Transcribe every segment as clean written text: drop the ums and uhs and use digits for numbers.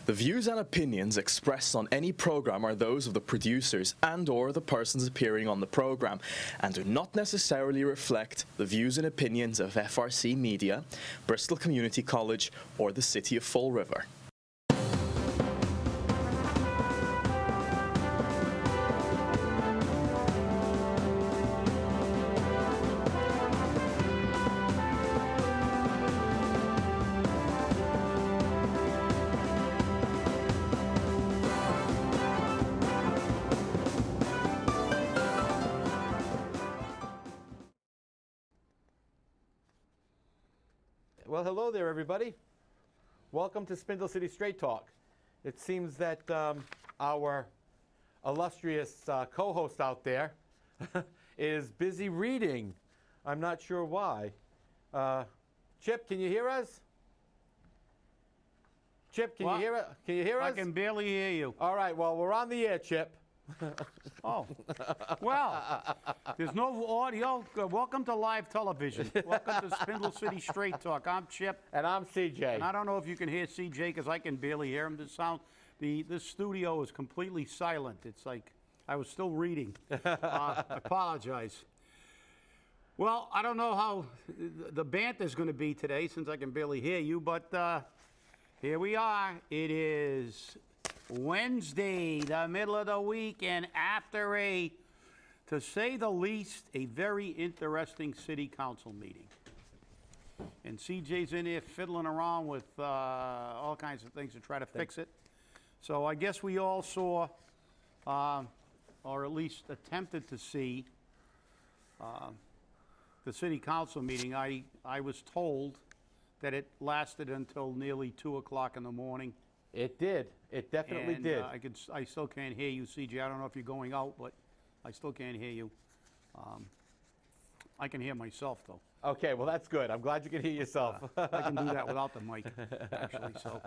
The views and opinions expressed on any program are those of the producers and/or the persons appearing on the program, and do not necessarily reflect the views and opinions of FRC Media, Bristol Community College, or the City of Fall River. Well, hello there, everybody. Welcome to Spindle City Straight Talk. It seems that our illustrious co-host out there is busy reading. I'm not sure why. Chip, can you hear us? Chip, can you hear us? Can you hear us? I can barely hear you. All right, well, we're on the air, Chip. Oh, well, there's no audio. Welcome to live television. Welcome to Spindle City Straight Talk. I'm Chip. And I'm CJ. And I don't know if you can hear CJ because I can barely hear him. This studio is completely silent. It's like I was still reading. I apologize. Well, I don't know how the banter is going to be today since I can barely hear you, but here we are. It is Wednesday, the middle of the week, and after to say the least, a very interesting city council meeting. And CJ's in there fiddling around with all kinds of things to try to fix it. So I guess we all saw, or at least attempted to see, the city council meeting. I was told that it lasted until nearly 2 o'clock in the morning. It did. It definitely did. I still can't hear you, CJ. I don't know if you're going out, but I still can't hear you. I can hear myself, though. Okay, well, that's good. I'm glad you can hear yourself. I can do that without the mic, actually. So,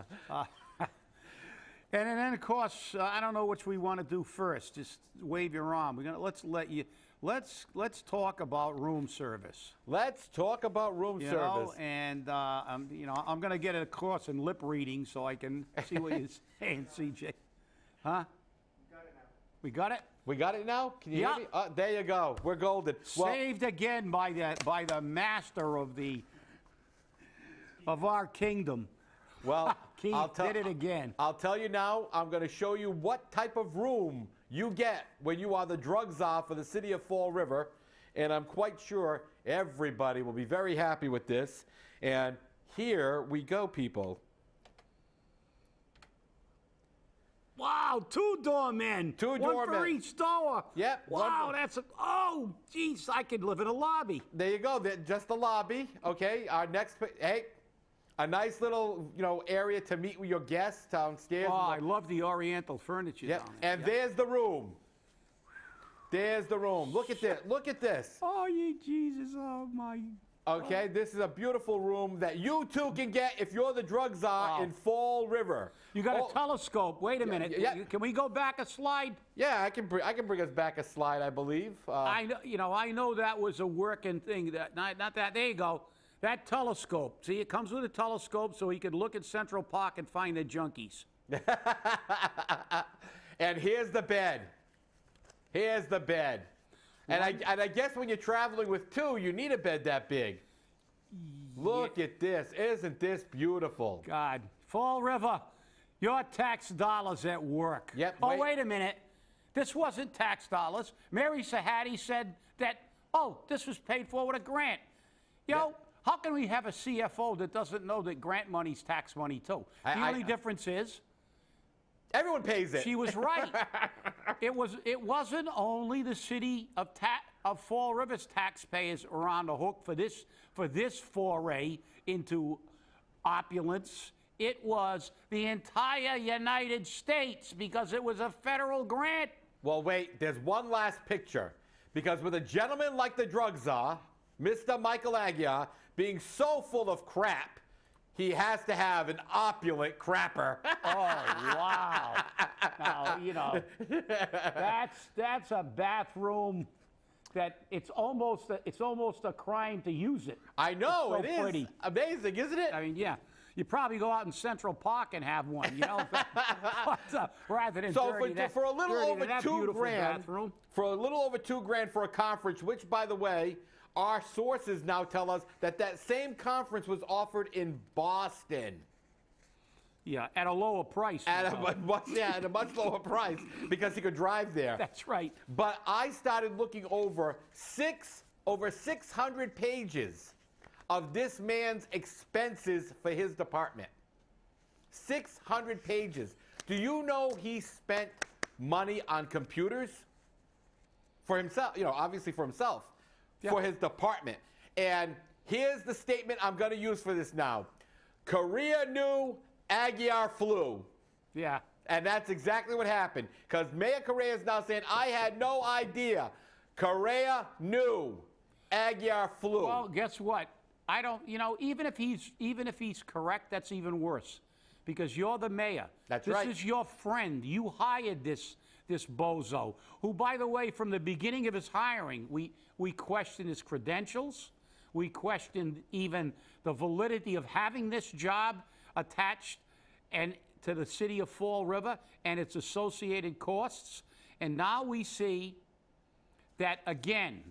and then, of course, I don't know which we want to do first. Just wave your arm. Let's talk about room service. Let's talk about room service. And I'm going to get a course in lip reading so I can see what you're saying, CJ. Huh? We got it? We got it now? Can you hear me? There you go. We're golden. Saved again by the master of our kingdom. Well, Keith did it again. I'll tell you now, I'm going to show you what type of room you get when you are the drug czar for the city of Fall River. And I'm quite sure everybody will be very happy with this. And here we go, people. Wow, 2 doormen. 2 doormen. One for each door. Yep. Wow, oh, geez, I could live in a lobby. There you go. Just the lobby. Okay, our next, hey, a nice little, area to meet with your guests downstairs. Oh, I love the Oriental furniture down there. And there's the room. There's the room. Look at this. Look at this. Oh, you Jesus. Oh, my. Okay, this is a beautiful room that you too can get if you're the drug czar in Fall River. You got a telescope. Wait a minute. Yeah. Can we go back a slide? Yeah, I can bring us back a slide, I believe. I know that was a working thing. Not that. There you go. That telescope. See, it comes with a telescope so he could look at Central Park and find the junkies. And here's the bed. Here's the bed. And I guess when you're traveling with 2, you need a bed that big. Look at this. Isn't this beautiful? God. Fall River, your tax dollars at work. Yep. Oh, wait a minute. This wasn't tax dollars. Mary Sahadi said that, this was paid for with a grant. How can we have a CFO that doesn't know that grant money's tax money, too? The only difference is everyone pays it. She was right. It wasn't only the city of Fall River's taxpayers were on the hook for this foray into opulence. It was the entire United States because it was a federal grant. Well, wait, there's one last picture. Because with a gentleman like the drug czar, Mr. Michael Aguiar, being so full of crap, he has to have an opulent crapper. Oh, wow. Now, that's a bathroom that it's almost a crime to use it. I know, it's so it is pretty. amazing, isn't it? I mean, yeah. You probably go out in Central Park and have one, you know, rather than So dirty that, for a little dirty over that $2 beautiful grand, bathroom. for a little over $2 grand for a conference, which by the way, our sources now tell us that that same conference was offered in Boston. Yeah, at a lower price. At a much lower price because he could drive there. That's right. But I started looking over 600 pages of this man's expenses for his department. 600 pages. Do you know he spent money on computers? For himself, you know, obviously for himself, for his department. And here's the statement I'm going to use for this now. Correia knew, Aguiar flew. Yeah. And that's exactly what happened. Because Mayor Correia is now saying, I had no idea. Correia knew, Aguiar flew. Well, guess what? I don't, you know, even if he's correct, that's even worse. Because you're the mayor. That's right. This is your friend. You hired this bozo, who, by the way, from the beginning of his hiring, we questioned his credentials. We questioned even the validity of having this job attached and to the city of Fall River and its associated costs. And now we see that, again,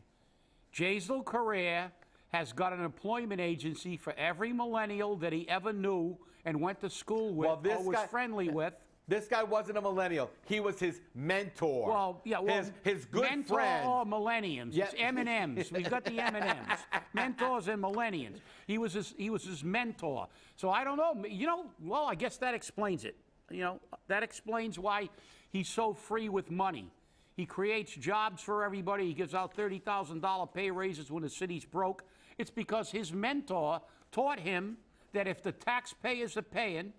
Jaisal Correia has got an employment agency for every millennial that he ever knew and went to school with or was friendly with. This guy wasn't a millennial. He was his mentor. Well, yeah, his good mentor friend. or millenniums. Yeah. It's M&Ms. We've got the M&Ms. Mentors and millennials. He was his mentor. So I don't know. You know, well, I guess that explains it. You know, that explains why he's so free with money. He creates jobs for everybody. He gives out $30,000 pay raises when the city's broke. It's because his mentor taught him that if the taxpayers are paying,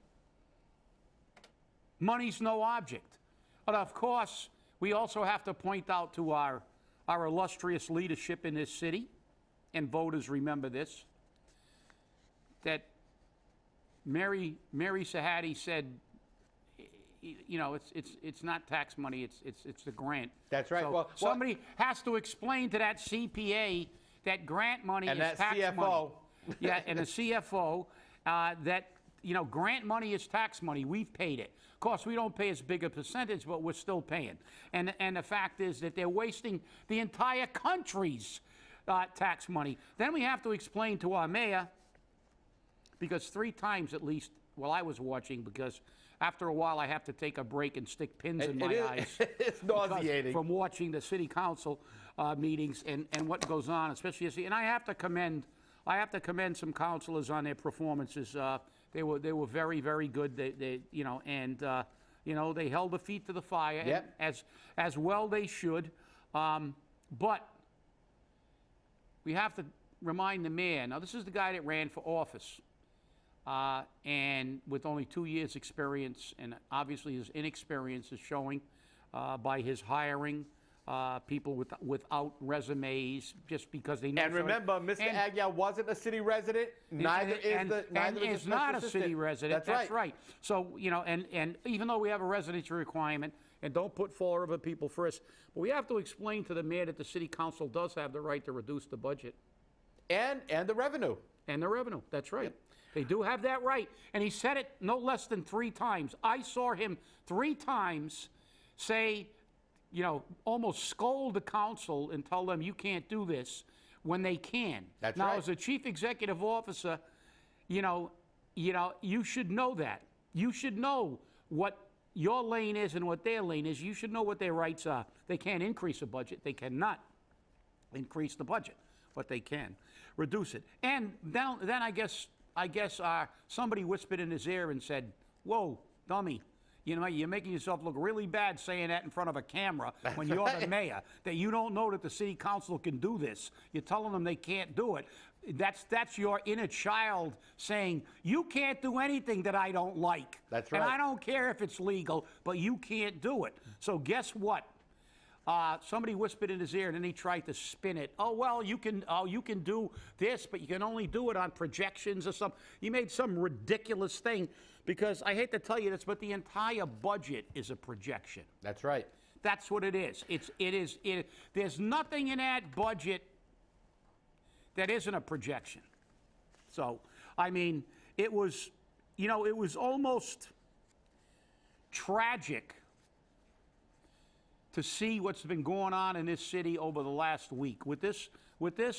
money's no object. But of course, we also have to point out to our illustrious leadership in this city, and voters remember this, that Mary Sahadi said, you know, it's not tax money, it's the grant. That's right. So well, somebody has to explain to that CPA that grant money and is that tax CFO. money. Yeah, and a CFO that, you know, grant money is tax money. We've paid it. Of course, we don't pay as big a percentage, but we're still paying. And the fact is that they're wasting the entire country's tax money. Then we have to explain to our mayor, because 3 times at least while I was watching, because after a while I have to take a break and stick pins in my eyes. It's nauseating. From watching the city council meetings and what goes on, especially, and I have to commend some councilors on their performances. They were very, very good. They you know, and you know, they held their feet to the fire. Yep. And as well they should. But we have to remind the mayor. Now, this is the guy that ran for office, and with only 2 years' experience, and obviously his inexperience is showing by his hiring people without resumes, just because they never. And remember, Mr. Aguiar wasn't a city resident. Neither is the not a city resident. That's right. So, you know, and even though we have a residency requirement, and don't put Fall River people first, but we have to explain to the mayor that the city council does have the right to reduce the budget. And the revenue. And the revenue. That's right. Yep. They do have that right. And he said it no less than 3 times. I saw him 3 times say, you know, almost scold the council and tell them you can't do this when they can. That's now, right. as a chief executive officer, you should know that. You should know what your lane is and what their lane is. You should know what their rights are. They can't increase the budget. They cannot increase the budget, but they can reduce it. And then I guess somebody whispered in his ear and said, "Whoa, dummy. You know, you're making yourself look really bad saying that in front of a camera when you're the mayor, that you don't know that the city council can do this. You're telling them they can't do it. That's your inner child saying, you can't do anything that I don't like. That's right. And I don't care if it's legal, but you can't do it. So guess what? Somebody whispered in his ear, and then he tried to spin it. Oh, well, you can do this, but you can only do it on projections or something. He made some ridiculous thing, because I hate to tell you this, but the entire budget is a projection. That's right. That's what it is. There's nothing in that budget that isn't a projection. So, I mean, it was you know, it was almost tragic to see what's been going on in this city over the last week with this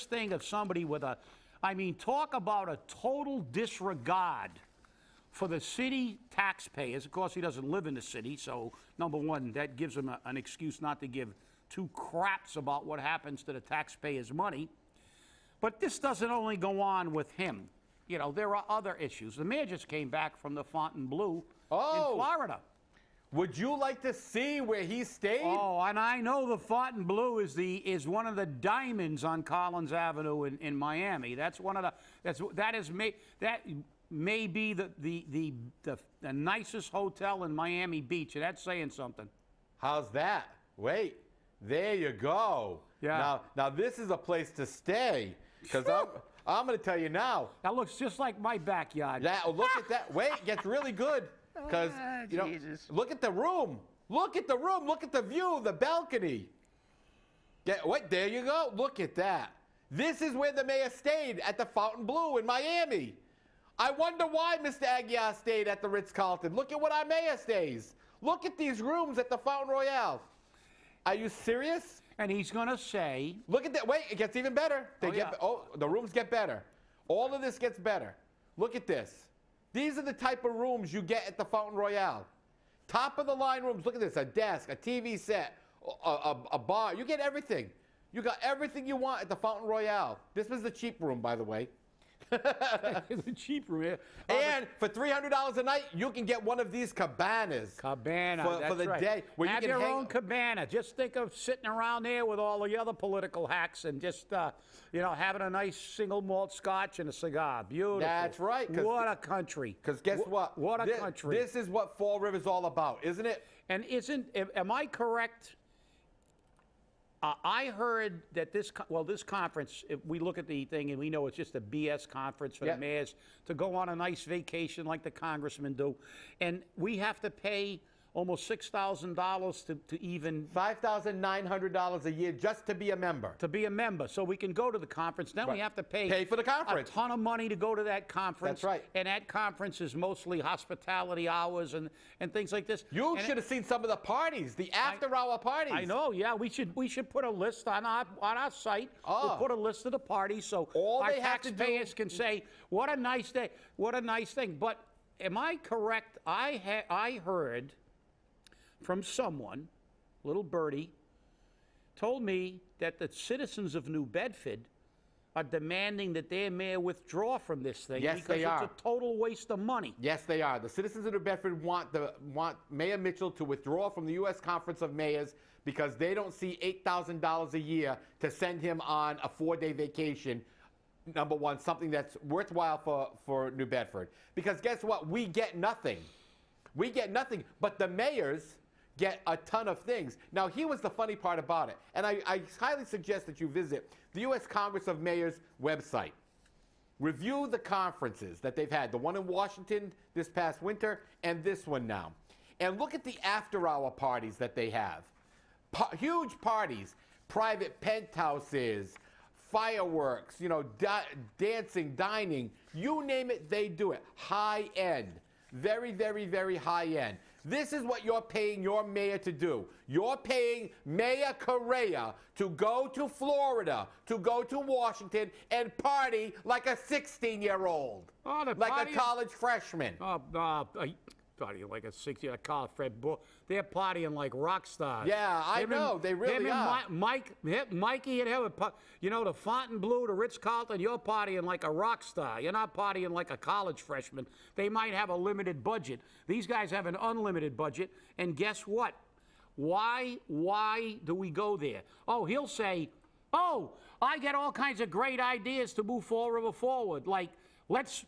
thing of somebody with a, I mean, talk about a total disregard for the city taxpayers. Of course, he doesn't live in the city, so number one, that gives him an excuse not to give two craps about what happens to the taxpayers' money. But this doesn't only go on with him. You know, there are other issues. The mayor just came back from the Fontainebleau in Florida. Would you like to see where he stayed? Oh, and I know the Fontainebleau is one of the diamonds on Collins Avenue in Miami. That's one of the that may be the nicest hotel in Miami Beach, and that's saying something. How's that? Wait, there you go. Yeah. Now this is a place to stay, because I'm going to tell you now. That looks just like my backyard. Look at that. Wait, it gets really good. Because, you know, look at the room. Look at the room. Look at the view, the balcony. Wait, there you go. Look at that. This is where the mayor stayed, at the Fontainebleau in Miami. I wonder why Mr. Aguiar stayed at the Ritz-Carlton. Look at what our mayor stays. Look at these rooms at the Fountain Royale. Are you serious? And he's going to say... Look at that. Wait, it gets even better. The rooms get better. All of this gets better. Look at this. These are the type of rooms you get at the Fountain Royale. Top of the line rooms. Look at this. A desk, a TV set, a bar. You get everything. You got everything you want at the Fountain Royale. This was the cheap room, by the way. The cheap room, yeah. And for $300 a night, you can get one of these cabanas. Cabana, for the right. day. Where Have you can your own cabana. Just think of sitting around there with all the other political hacks and just, you know, having a nice single malt scotch and a cigar. Beautiful. That's right. What a country. Because guess what? What a country. This is what Fall River's all about, isn't it? And am I correct? I heard that this conference, if we look at the thing and we know it's just a BS conference for the mayors to go on a nice vacation like the congressmen do, and we have to pay almost $6,000 to even... $5,900 a year just to be a member. To be a member. So we can go to the conference. Then we have to pay for the conference. A ton of money to go to that conference. That's right. And that conference is mostly hospitality hours and things like this. You should have seen some of the parties, the after-hour parties. I know, yeah. We should put a list on our site. We'll put a list of the parties so our taxpayers can say, what a nice day, what a nice thing. But am I correct? I heard... from someone, little birdie, told me that the citizens of New Bedford are demanding that their mayor withdraw from this thing because it's a total waste of money. Yes, they are. The citizens of New Bedford want Mayor Mitchell to withdraw from the U.S. Conference of Mayors because they don't see $8,000 a year to send him on a 4-day vacation. Number one, something that's worthwhile for New Bedford. Because guess what? We get nothing. We get nothing. But the mayors get a ton of things. Now, here was the funny part about it. And I highly suggest that you visit the U.S. Congress of Mayors website. Review the conferences that they've had, the one in Washington this past winter and this one now. And look at the after-hour parties that they have. Huge parties, private penthouses, fireworks, you know, dancing, dining, you name it, they do it. High end. Very, very, very high end. This is what you're paying your mayor to do. You're paying Mayor Correia to go to Florida, to go to Washington, and party like a 16-year-old. Oh, like a college freshman. Partying like a 16-year-old college freshman. They're partying like rock stars. Yeah, I know. They really are. Mikey and him, you know, the Fontainebleau, the Ritz-Carlton, you're partying like a rock star. You're not partying like a college freshman. They might have a limited budget. These guys have an unlimited budget. And guess what? Why do we go there? Oh, he'll say, oh, I get all kinds of great ideas to move Fall River forward. Like, let's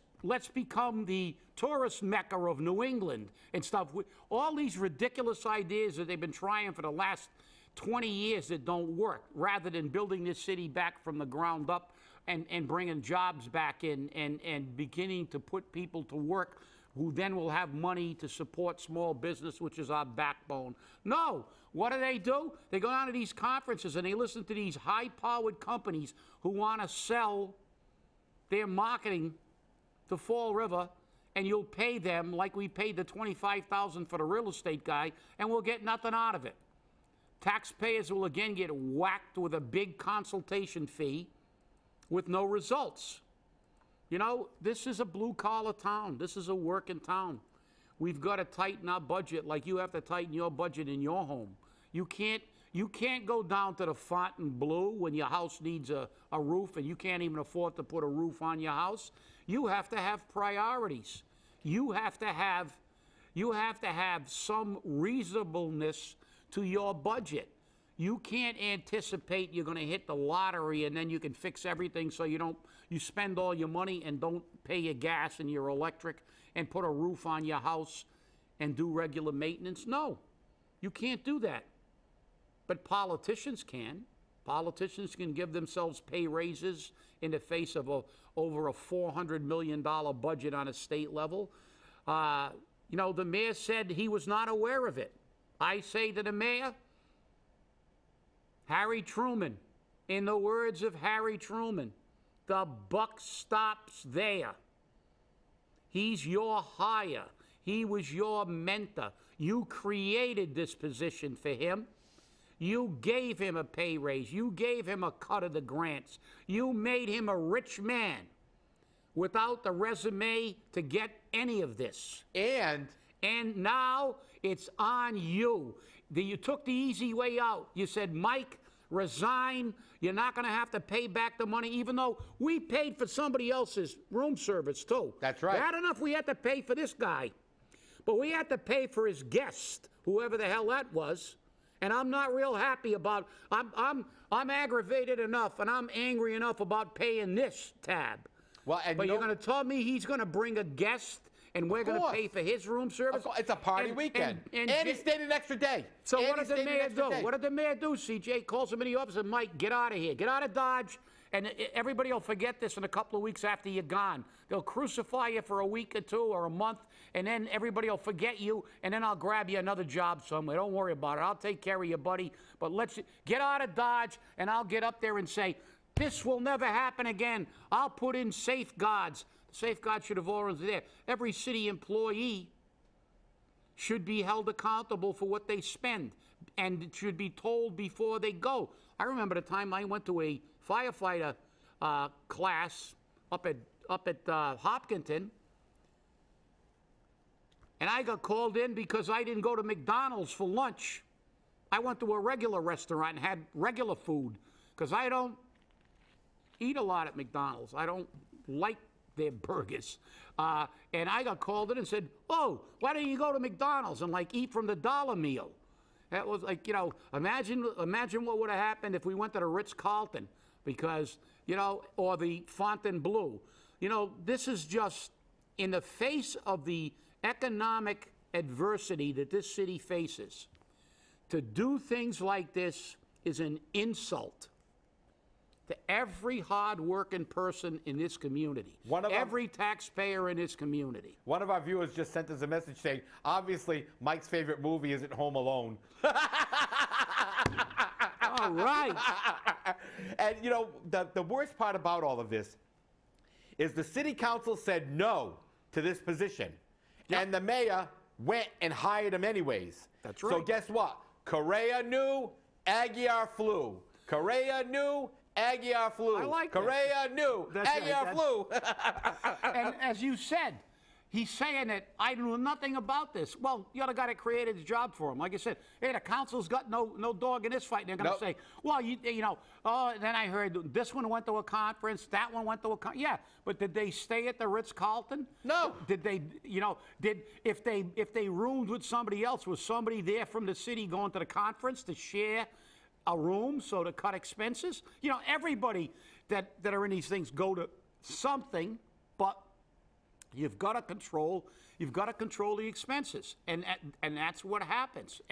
become the tourist mecca of New England and stuff. All these ridiculous ideas that they've been trying for the last 20 years that don't work, rather than building this city back from the ground up and bringing jobs back in and beginning to put people to work who then will have money to support small business, which is our backbone. No. What do? They go down to these conferences and they listen to these high-powered companies who want to sell their marketing to Fall River, and you'll pay them like we paid the $25,000 for the real estate guy, and we'll get nothing out of it. Taxpayers will again get whacked with a big consultation fee with no results. You know, this is a blue-collar town. This is a working town. We've got to tighten our budget like you have to tighten your budget in your home. You can't go down to the Fontainebleau when your house needs a roof and you can't even afford to put a roof on your house. You have to have priorities. You have to have some reasonableness to your budget. You can't anticipate you're going to hit the lottery and then you can fix everything so you spend all your money and don't pay your gas and your electric and put a roof on your house and do regular maintenance. No, you can't do that. But politicians can. Politicians can give themselves pay raises in the face of over a $400 million budget on a state level. You know, the mayor said he was not aware of it. I say to the mayor, Harry Truman, in the words of Harry Truman, the buck stops there. He's your hire. He was your mentor. You created this position for him. You gave him a pay raise. You gave him a cut of the grants. You made him a rich man without the resume to get any of this. And now it's on you. You took the easy way out. You said, Mike, resign. You're not going to have to pay back the money, even though we paid for somebody else's room service, too. That's right. Bad enough we had to pay for this guy. But we had to pay for his guest, whoever the hell that was. And I'm not real happy about, I'm aggravated enough and I'm angry enough about paying this tab. Well, and but you're going to tell me he's going to bring a guest and we're going to pay for his room service? It's a party weekend. And he stayed an extra day. So what did the mayor do? What did the mayor do, CJ? Calls him in the office and, Mike, get out of here. Get out of Dodge. And everybody will forget this in a couple of weeks after you're gone. They'll crucify you for a week or two or a month, and then everybody will forget you, and then I'll grab you another job somewhere. Don't worry about it. I'll take care of you, buddy. But let's get out of Dodge, and I'll get up there and say, this will never happen again. I'll put in safeguards. The safeguards should have already been there. Every city employee should be held accountable for what they spend, and it should be told before they go. I remember the time I went to a firefighter class up at Hopkinton, and I got called in because I didn't go to McDonald's for lunch. I went to a regular restaurant and had regular food because I don't eat a lot at McDonald's. I don't like their burgers. And I got called in and said, oh, why don't you go to McDonald's and like eat from the dollar meal? That was like, you know, imagine what would have happened if we went to the Ritz-Carlton because, you know, or the Fontainebleau. You know, this is just in the face of the economic adversity that this city faces. To do things like this is an insult to every hard-working person in this community, every taxpayer in this community. One of our viewers just sent us a message saying, obviously, Mike's favorite movie isn't Home Alone. All right. And, you know, the worst part about all of this is the city council said no to this position. Yep. And the mayor went and hired him anyways. That's right. So guess what? Correia knew, Aguiar flew. Correia knew, Aguiar flew. I like Correia knew, Aguiar flew. And as you said, he's saying that I knew nothing about this. Well, you're the guy that created the job for him. Like I said, hey, the council's got no dog in this fight. They're going to say, well, you know, oh, then I heard this one went to a conference, that one went to a conference. Yeah, but did they stay at the Ritz-Carlton? No. Did they, you know, if they roomed with somebody else, was somebody there from the city going to the conference to share a room, so to cut expenses? You know, everybody that are in these things go to something, but you've got to control the expenses, and that's what happens.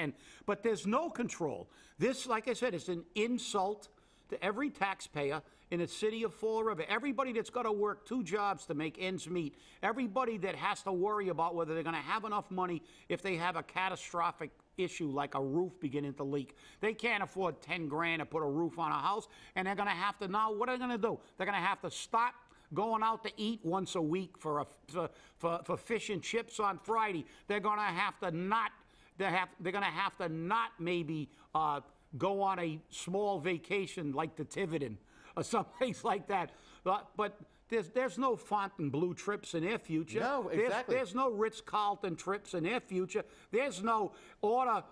But there's no control. This, like I said, is an insult to every taxpayer in the city of Fall River. Everybody that's got to work 2 jobs to make ends meet. Everybody that has to worry about whether they're going to have enough money if they have a catastrophic issue like a roof beginning to leak. They can't afford 10 grand to put a roof on a house, and they're going to have to now, what are they going to do? They're going to have to stop going out to eat once a week for fish and chips on Friday. They're going to have to not. They're going to have to not maybe go on a small vacation like the Tiverton or something like that. But there's no Fontainebleau trips in their future. No, exactly. There's no Ritz-Carlton trips in their future. There's no order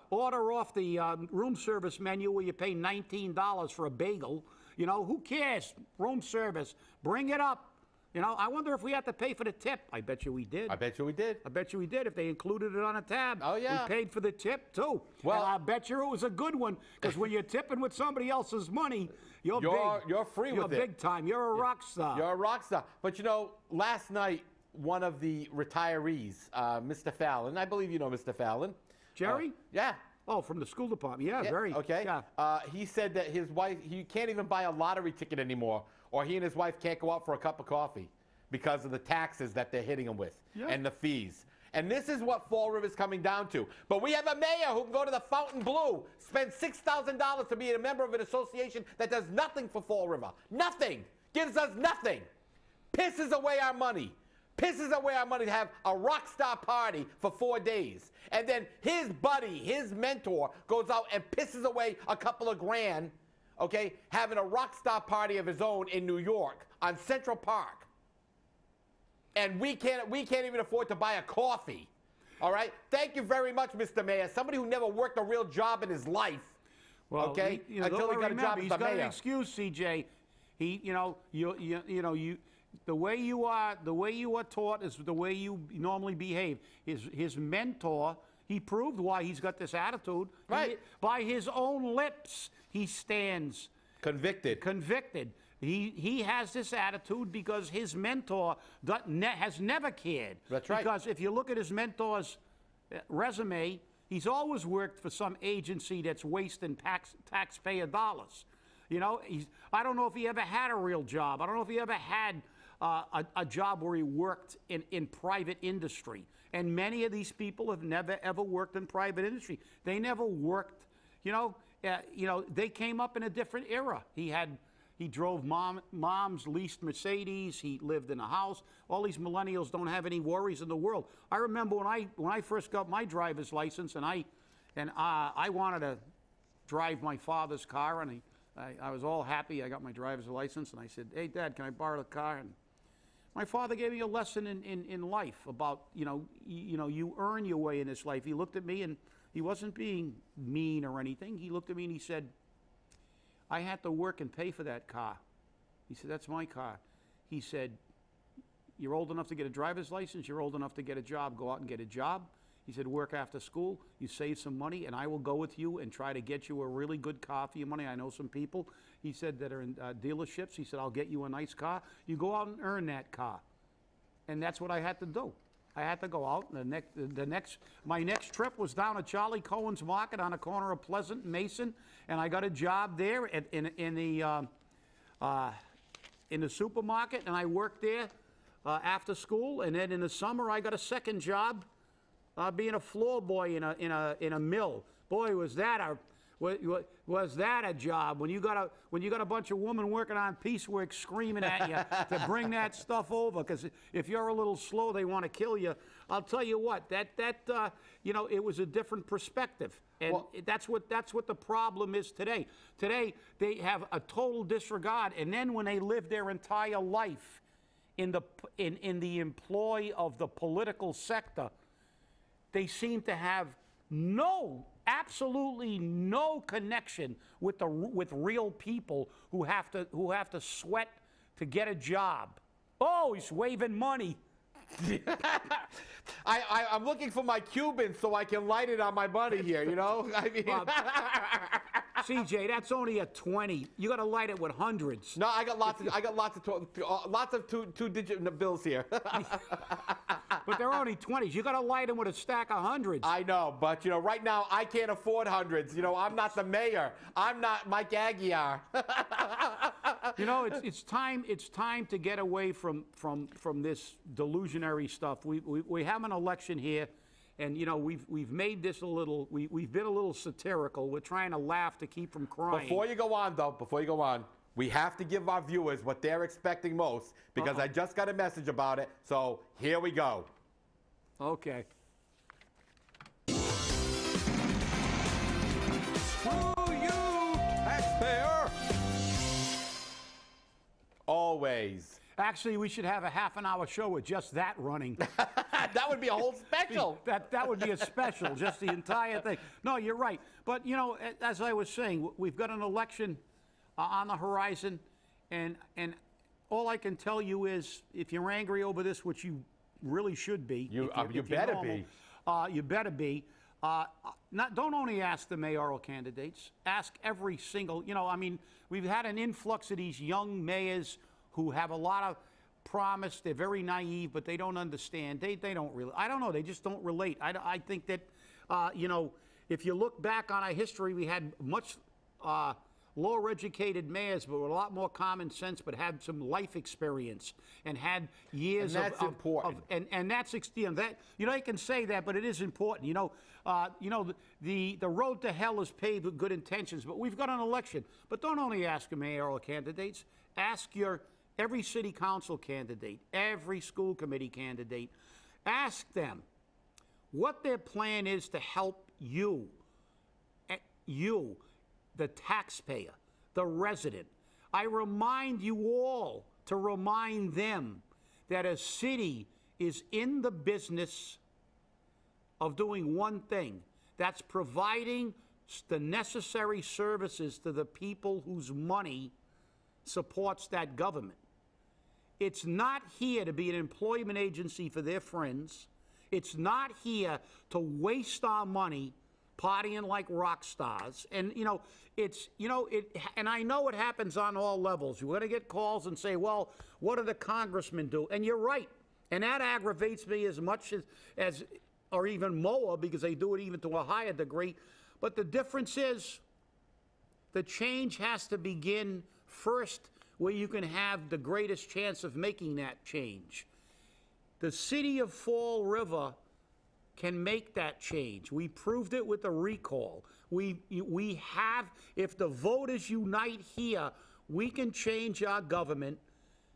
off the room service menu where you pay $19 for a bagel. You know, who cares? Room service. Bring it up. You know, I wonder if we had to pay for the tip. I bet you we did. I bet you we did. I bet you we did if they included it on a tab. Oh, yeah. We paid for the tip, too. Well, and I bet you it was a good one, because when you're tipping with somebody else's money, you're big. You're free with it. You're big time. You're a rock star. You're a rock star. But, you know, last night, one of the retirees, Mr. Fallon, I believe you know Mr. Fallon. Jerry? Yeah. Oh, from the school department. Yeah, very. Okay. Yeah. He said that his wife, he can't even buy a lottery ticket anymore, or he and his wife can't go out for a cup of coffee because of the taxes that they're hitting him with and the fees. And this is what Fall River's coming down to. But we have a mayor who can go to the Fontainebleau, spend $6,000 to be a member of an association that does nothing for Fall River. Nothing. Gives us nothing. Pisses away our money. Pisses away our money to have a rock star party for 4 days. And then his buddy, his mentor, goes out and pisses away a couple of grand, okay, having a rock star party of his own in New York on Central Park. And we can't even afford to buy a coffee. All right? Thank you very much, Mr. Mayor. Somebody who never worked a real job in his life. Well, okay? Until he got a job as the mayor. He's got an excuse, CJ. The way you are taught is the way you normally behave. His mentor, he proved why he's got this attitude. Right. By his own lips, he stands convicted. He has this attitude because his mentor has never cared. That's right. Because if you look at his mentor's resume, he's always worked for some agency that's wasting taxpayer dollars. You know, I don't know if he ever had a real job. I don't know if he ever had a job where he worked in private industry. And many of these people have never, ever worked in private industry. They never worked, they came up in a different era. He drove mom's leased Mercedes. He lived in a house. All these millennials don't have any worries in the world. I remember when I first got my driver's license, and I wanted to drive my father's car, and I was all happy. I got my driver's license, and I said, "Hey, Dad, can I borrow the car?" And my father gave me a lesson in life about you earn your way in this life. He looked at me, and he wasn't being mean or anything. He looked at me and he said, "I had to work and pay for that car." He said, "That's my car." He said, "You're old enough to get a driver's license. You're old enough to get a job. Go out and get a job." He said, "Work after school. You save some money, and I will go with you and try to get you a really good car for your money. I know some people," he said, "that are in dealerships." He said, "I'll get you a nice car. You go out and earn that car." And that's what I had to do. I had to go out. My next trip was down at Charlie Cohen's Market on the corner of Pleasant and Mason, and I got a job there in the supermarket, and I worked there after school. And then in the summer, I got a second job being a floor boy in a mill. Boy, was that a job when you got a bunch of women working on piecework screaming at you to bring that stuff over, because if you're a little slow, they want to kill you. I'll tell you what, it was a different perspective, and that's what the problem is today. Today they have a total disregard, and then when they live their entire life in the employ of the political sector, they seem to have absolutely no connection with real people who have to sweat to get a job. Oh, he's waving money. I'm looking for my Cuban so I can light it on my money here. You know, I mean. CJ, that's only a 20. You got to light it with hundreds. No, I got lots of two-digit bills here. But they're only 20s. You got to light them with a stack of hundreds. I know, but right now I can't afford hundreds. I'm not the mayor. I'm not Mike Aguiar. It's time to get away from this delusionary stuff. We have an election here. And we've made this a little. We've been a little satirical. We're trying to laugh to keep from crying. Before you go on, We have to give our viewers what they're expecting most, because I just got a message about it. So here we go. Okay. Screw you, taxpayer! Always. Actually, we should have a half-an-hour show with just that running. That would be a whole special. That would be a special, just the entire thing. No, you're right. But, you know, as I was saying, we've got an election on the horizon, and all I can tell you is, if you're angry over this, which you really should be. You better be. You better be. Don't only ask the mayoral candidates. Ask every single, you know, I mean, we've had an influx of these young mayors who have a lot of promise. They're very naive, but they don't understand. They don't really, I don't know, they just don't relate. I think that, you know, if you look back on our history, we had much lower educated mayors, but with a lot more common sense, but had some life experience and had years and that's important. And that's, you know, that, you know, you can say that, but it is important. You know, the road to hell is paved with good intentions, but we've got an election. But don't only ask the mayoral candidates, ask every city council candidate, every school committee candidate. Ask them what their plan is to help you, the taxpayer, the resident. I remind you all to remind them that a city is in the business of doing one thing. That's providing the necessary services to the people whose money supports that government. It's not here to be an employment agency for their friends. It's not here to waste our money partying like rock stars. And, you know, and I know it happens on all levels. You're going to get calls and say, well, what do the congressmen do? And you're right. And that aggravates me as much as or even more, because they do it even to a higher degree. But the difference is the change has to begin first where you can have the greatest chance of making that change. The city of Fall River can make that change. We proved it with the recall. We have, if the voters unite here, we can change our government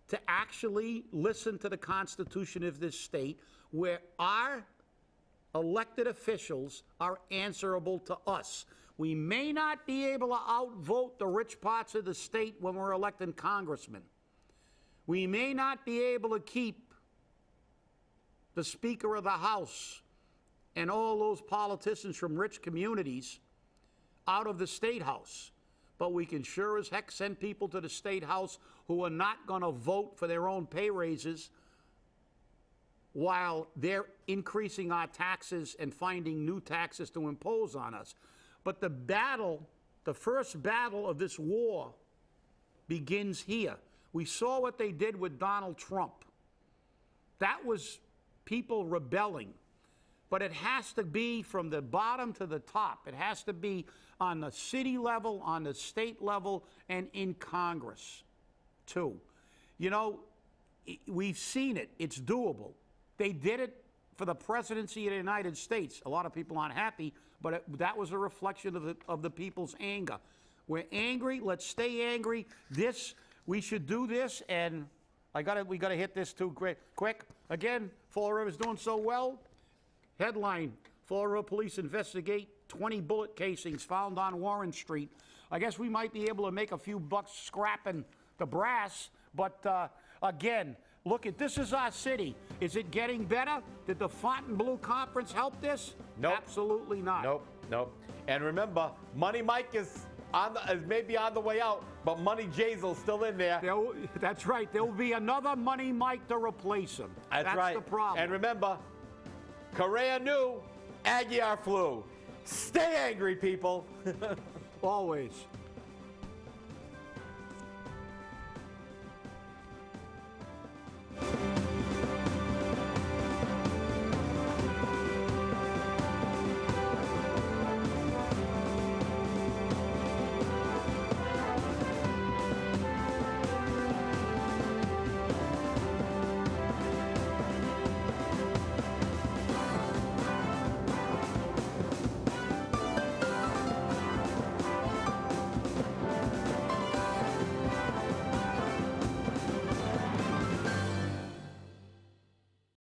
to actually listen to the Constitution of this state, where our elected officials are answerable to us. We may not be able to outvote the rich parts of the state when we're electing congressmen. We may not be able to keep the Speaker of the House and all those politicians from rich communities out of the State House. But we can sure as heck send people to the State House who are not going to vote for their own pay raises while they're increasing our taxes and finding new taxes to impose on us. But the battle, the first battle of this war begins here. We saw what they did with Donald Trump. That was people rebelling. But it has to be from the bottom to the top. It has to be on the city level, on the state level, and in Congress, too. You know, we've seen it. It's doable. They did it for the presidency of the United States. A lot of people aren't happy, but that was a reflection of the people's anger. We're angry. Let's stay angry. We should do this, and we gotta hit this too quick. Again, Fall River's doing so well. Headline: Fall River police investigate 20 bullet casings found on Warren Street. I guess we might be able to make a few bucks scrapping the brass, but again, look, this is our city. Is it getting better? Did the Fontainebleau Conference help this? Nope. Absolutely not. Nope. And remember, Money Mike is maybe on the way out, but Money Jazel's still in there. That's right. There will be another Money Mike to replace him. That's right. The problem. And remember, Correia knew, Aguiar flew. Stay angry, people. Always.